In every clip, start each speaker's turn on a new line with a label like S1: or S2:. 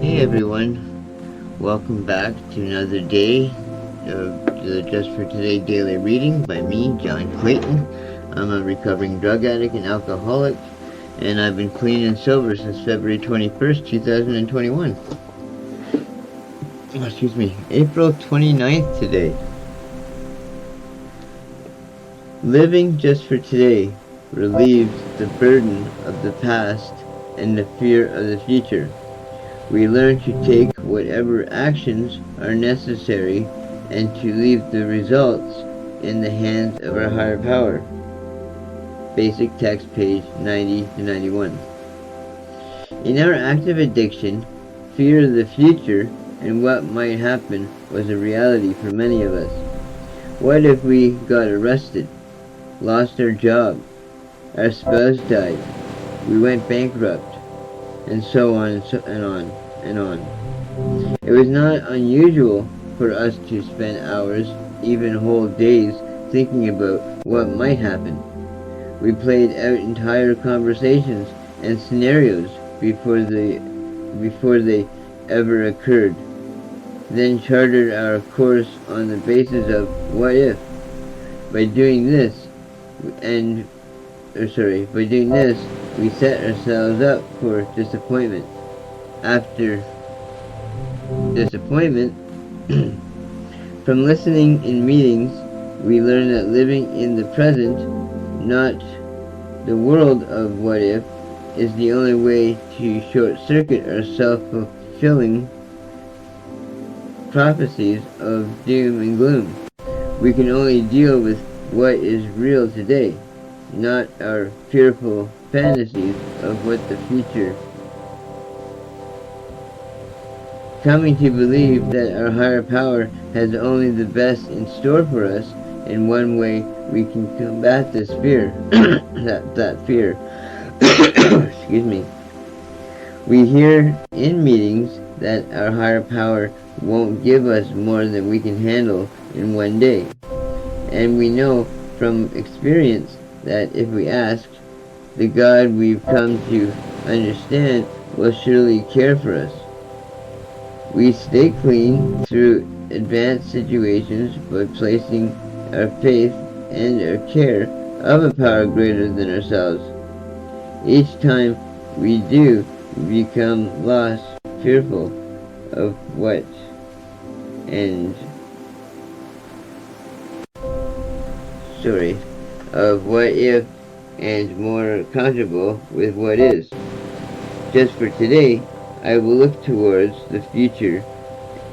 S1: Hey everyone, welcome back to another day of the Just for Today daily reading by me, John Clayton. I'm a recovering drug addict and alcoholic, and I've been clean and sober since February 21st, 2021. Oh, excuse me, April 29th today. Living just for today relieves the burden of the past and the fear of the future. We learn to take whatever actions are necessary and to leave the results in the hands of our higher power. Basic text page 90 to 91. In our active addiction, fear of the future and what might happen was a reality for many of us. What if we got arrested, lost our job, our spouse died, we went bankrupt, and so on and so and on and on. It was not unusual for us to spend hours, even whole days, thinking about what might happen. We played out entire conversations and scenarios before they ever occurred, then charted our course on the basis of what if. By doing this, and by doing this, we set ourselves up for disappointment. After disappointment, from listening in meetings, we learn that living in the present, not the world of what if, is the only way to short circuit our self fulfilling prophecies of doom and gloom. We can only deal with what is real today, not our fearful fantasies of what the future. Coming to believe that our higher power has only the best in store for us, in one way we can combat this fear. that fear. Excuse me. We hear in meetings that our higher power won't give us more than we can handle in one day. And we know from experience that if we ask, the God we've come to understand will surely care for us. We stay clean through advanced situations by placing our faith and our care of a power greater than ourselves. Each time we do, we become lost, fearful of what and of what if and more comfortable with what is. Just for today, I will look towards the future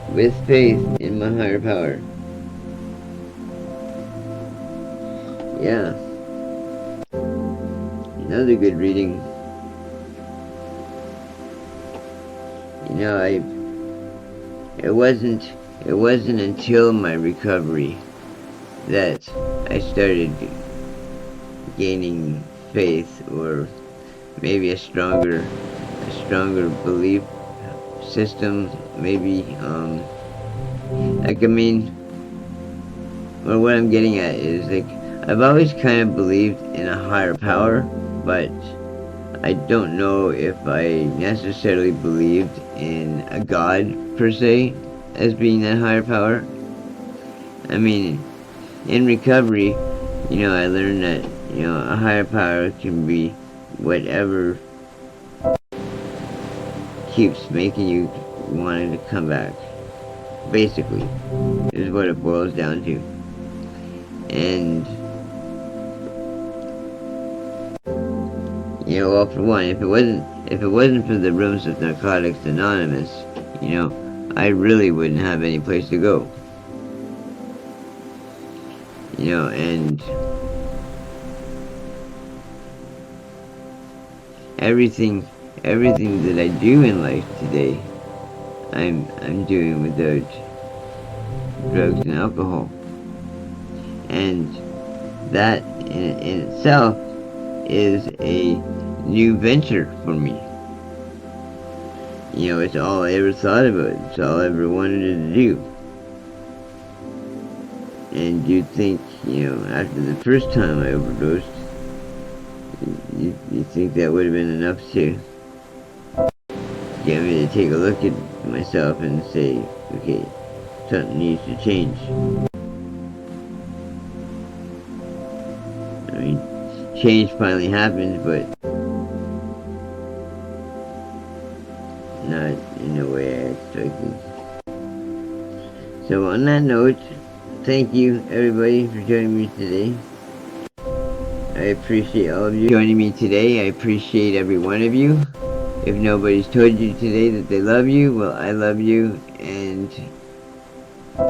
S1: with faith in my higher power. Yeah, another good reading. You know, it wasn't until my recovery that I started gaining faith, or maybe a stronger belief system, maybe. Like, I mean, or what I'm getting at is, like, I've always kind of believed in a higher power, but I don't know if I necessarily believed in a God per se as being that higher power. I mean, in recovery, I learned that, a higher power can be whatever keeps making you wanting to come back. Basically, is what it boils down to. And, well, for one, if it wasn't for the rooms of Narcotics Anonymous, I really wouldn't have any place to go. And everything that I do in life today, I'm doing without drugs and alcohol. And that in itself is a new venture for me. It's all I ever thought about. It's all I ever wanted to do. And you'd think, after the first time I overdosed, you think that would have been enough to get me to take a look at myself and say, okay, something needs to change. I mean, change finally happens, but not in the way I expected. So on that note, thank you everybody for joining me today. I appreciate all of you joining me today. I appreciate every one of you. If nobody's told you today that they love you, well, I love you, and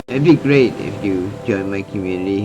S1: it'd be great if you join my community.